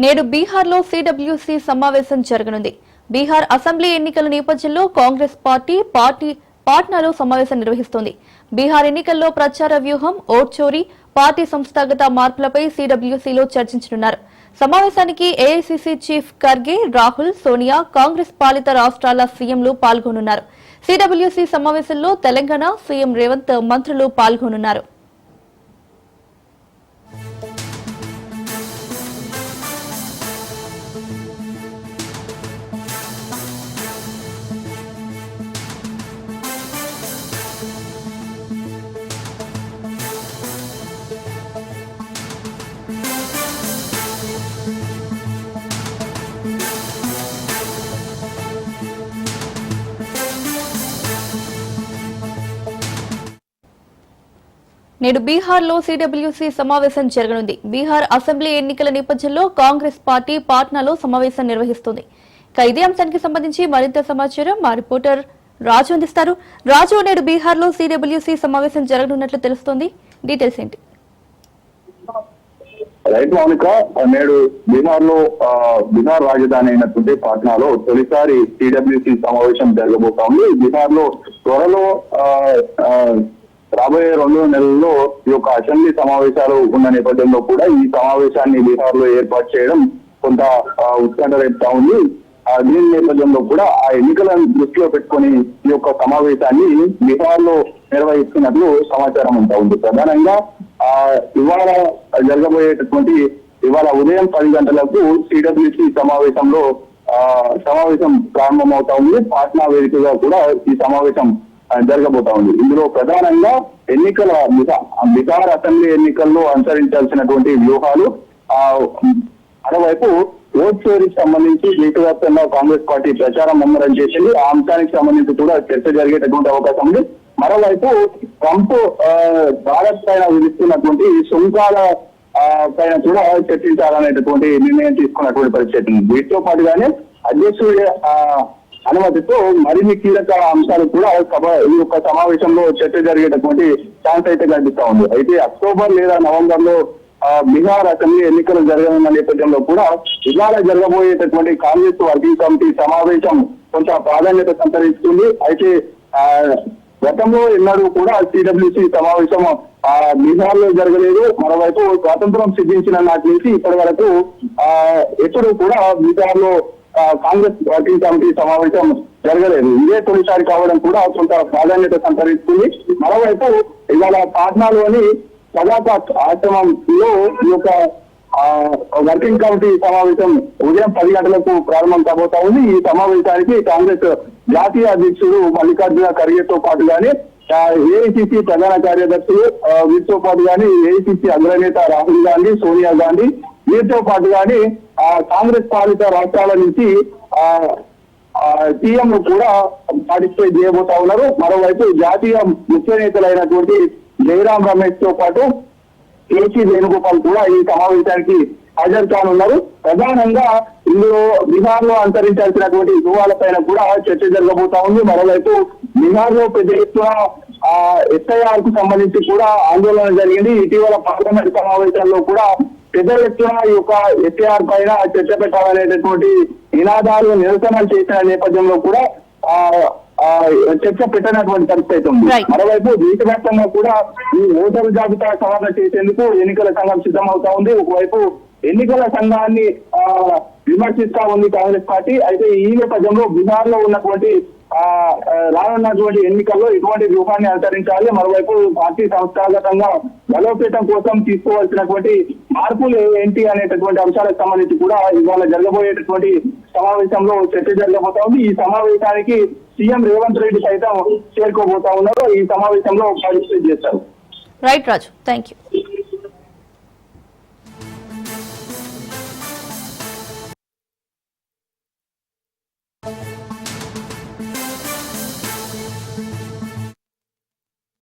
నేడు బీహార్లో సిడబ్ల్యూసీ సమావేశం జరగనుంది. బీహార్ అసెంబ్లీ ఎన్నికల నేపథ్యంలో కాంగ్రెస్ పార్టీ పాట్నాలో సమావేశం నిర్వహిస్తోంది. బీహార్ ఎన్నికల్లో ప్రచార వ్యూహం, ఓట్ చోరీ, పార్టీ సంస్థాగత మార్పులపై సిడబ్ల్యూసీలో చర్చించనున్నారు. సమావేశానికి ఏఐసీసీ చీఫ్ ఖర్గే, రాహుల్, సోనియా, కాంగ్రెస్ పాలిత రాష్ట్రాల సీఎంలు పాల్గొనున్నారు. సిడబ్ల్యూసీ సమావేశంలో తెలంగాణ సీఎం రేవంత్ మంత్రులు పాల్గొనున్నారు. నేడు బీహార్లో సిడబ్ల్యూసీ సమావేశం జరగనుంది. బీహార్ అసెంబ్లీ ఎన్నికల నేపథ్యంలో కాంగ్రెస్ పార్టీ పాట్నాలో సమావేశం నిర్వహిస్తోంది. ఇదే అంశానికి సంబంధించి మరింత సమాచారం మా రిపోర్టర్ రాజు అందిస్తారు. రాజు, నేడు బీహార్లో సిడబ్ల్యూసీ సమావేశం జరగనున్నట్లు తెలుస్తోంది. డీటెయిల్స్ ఏంటి? రైట్ మౌనిక, నేడు బీహార్ రాజధాని అయినటువంటి పాట్నాలో తొలిసారి సిడబ్ల్యూసీ సమావేశం జరగబోతా ఉంది. బీహార్ లో త్వరలో రాబోయే 2 నెలల్లో ఈ యొక్క అసెంబ్లీ సమావేశాలు ఉన్న నేపథ్యంలో కూడా ఈ సమావేశాన్ని బీహార్ లో ఏర్పాటు చేయడం కొంత ఉత్కంఠ రేపుతా ఉంది. దీని నేపథ్యంలో కూడా ఆ ఎన్నికలను దృష్టిలో పెట్టుకుని ఈ యొక్క సమావేశాన్ని బీహార్ లో నిర్వహిస్తున్నట్లు సమాచారం ఉంటా ఉంది. ప్రధానంగా ఇవాళ జరగబోయేటటువంటి ఉదయం 10 గంటలకు సిడబ్ల్యూసీ సమావేశం ప్రారంభమవుతా ఉంది. పాట్నా వేదికగా కూడా ఈ సమావేశం జరగబోతా ఉంది. ఇందులో ప్రధానంగా బీహార్ అసెంబ్లీ ఎన్నికల్లో అనుసరించాల్సినటువంటి వ్యూహాలు, మరోవైపు ఓట్ చోరీకి సంబంధించి దేశవ్యాప్తంగా కాంగ్రెస్ పార్టీ ప్రచారం ముమ్మరం చేసింది. ఆ అంశానికి సంబంధించి కూడా చర్చ జరిగేటటువంటి అవకాశం ఉంది. మరోవైపు ట్రంప్ భారత్ పైన విధిస్తున్నటువంటి సుంకాల పైన కూడా చర్చించాలనేటటువంటి నిర్ణయం తీసుకున్నటువంటి పరిస్థితి. వీటితో పాటుగానే అధ్యక్షుడి అనుమతితో మరిన్ని కీలక అంశాలు కూడా ఈ యొక్క సమావేశంలో చర్చ జరిగేటటువంటి ఛాన్స్ అయితే కనిపిస్తా ఉంది. అయితే అక్టోబర్ లేదా నవంబర్ లో బీహార్ అసెంబ్లీ ఎన్నికలు జరగనున్న నేపథ్యంలో కూడా ఇవాళ జరగబోయేటటువంటి కాంగ్రెస్ వర్కింగ్ కమిటీ సమావేశం కొంత ప్రాధాన్యత సంతరిస్తుంది. అయితే గతంలో ఎన్నడూ కూడా సిడబ్ల్యూసీ సమావేశం బీహార్ లో జరగలేదు. మరోవైపు స్వాతంత్రం సిద్ధించిన నాటి నుంచి ఇప్పటి వరకు ఎప్పుడు కూడా బీహార్ లో కాంగ్రెస్ వర్కింగ్ కమిటీ సమావేశం జరగలేదు. ఇదే తొలిసారి కావడం కూడా కొంత ప్రాధాన్యత సంతరిస్తుంది. మరోవైపు ఇవాళ పాట్నాలోని సదాపాత్ ఆశ్రమంలో ఈ యొక్క వర్కింగ్ కమిటీ సమావేశం ఉదయం 10 గంటలకు ప్రారంభం కాబోతా ఉంది. ఈ సమావేశానికి కాంగ్రెస్ జాతీయ అధ్యక్షుడు మల్లికార్జున ఖర్గేతో పాటు గానీ ఏఐసీసీ ప్రధాన కార్యదర్శులు వీరితో పాటు గానీ ఏఐసీసీ అగ్రనేత రాహుల్ గాంధీ, సోనియా గాంధీ వీరితో పాటు గానీ కాంగ్రెస్ పాలిత రాష్ట్రాల నుంచి సీఎం కూడా పార్టిసిపేట్ చేయబోతా ఉన్నారు. మరోవైపు జాతీయ ముఖ్య నేతలైనటువంటి జయరాం రమేష్ తో పాటు కేసీ వేణుగోపాల్ కూడా ఈ సమావేశానికి హాజరు కానున్నారు. ప్రధానంగా ఇందులో బీహార్ లో అనుసరించాల్సినటువంటి వ్యూహాలపైన కూడా చర్చ జరగబోతా ఉంది. మరోవైపు బీహార్ లో పెద్ద ఎత్తున ఎస్ఐఆర్ కు సంబంధించి కూడా ఆందోళన జరిగింది. ఇటీవల పార్లమెంట్ సమావేశాల్లో కూడా పెద్ద ఎత్తున ఈ యొక్క ఎస్ఐఆర్ పైన చర్చ పెట్టాలనేటటువంటి నినాదాలు నిరసనలు చేసిన నేపథ్యంలో కూడా చర్చ పెట్టినటువంటి పరిస్థితి ఉంది. మరోవైపు దేశవ్యాప్తంగా కూడా ఈ ఓటరు జాబితా సవరణ చేసేందుకు ఎన్నికల సంఘం సిద్ధమవుతా ఉంది. ఒకవైపు ఎన్నికల సంఘాన్ని విమర్శిస్తా ఉంది కాంగ్రెస్ పార్టీ. అయితే ఈ నేపథ్యంలో బీహార్ లో ఉన్నటువంటి రానున్నటువంటి ఎన్నికల్లో ఇటువంటి వ్యూహాన్ని అనుసరించాలి. మరోవైపు పార్టీ సంస్థాగతంగా బలోపేతం కోసం తీసుకోవాల్సినటువంటి మార్పులు ఏంటి అనేటటువంటి అంశాలకు సంబంధించి కూడా ఇవాళ జరగబోయేటటువంటి సమావేశంలో చర్చ జరగబోతా ఉంది. ఈ సమావేశానికి సీఎం రేవంత్ రెడ్డి సైతం చేరుకోబోతా ఉన్నారు. ఈ సమావేశంలో పార్టిసిపేట్ చేస్తారు. Right Raju, thank you.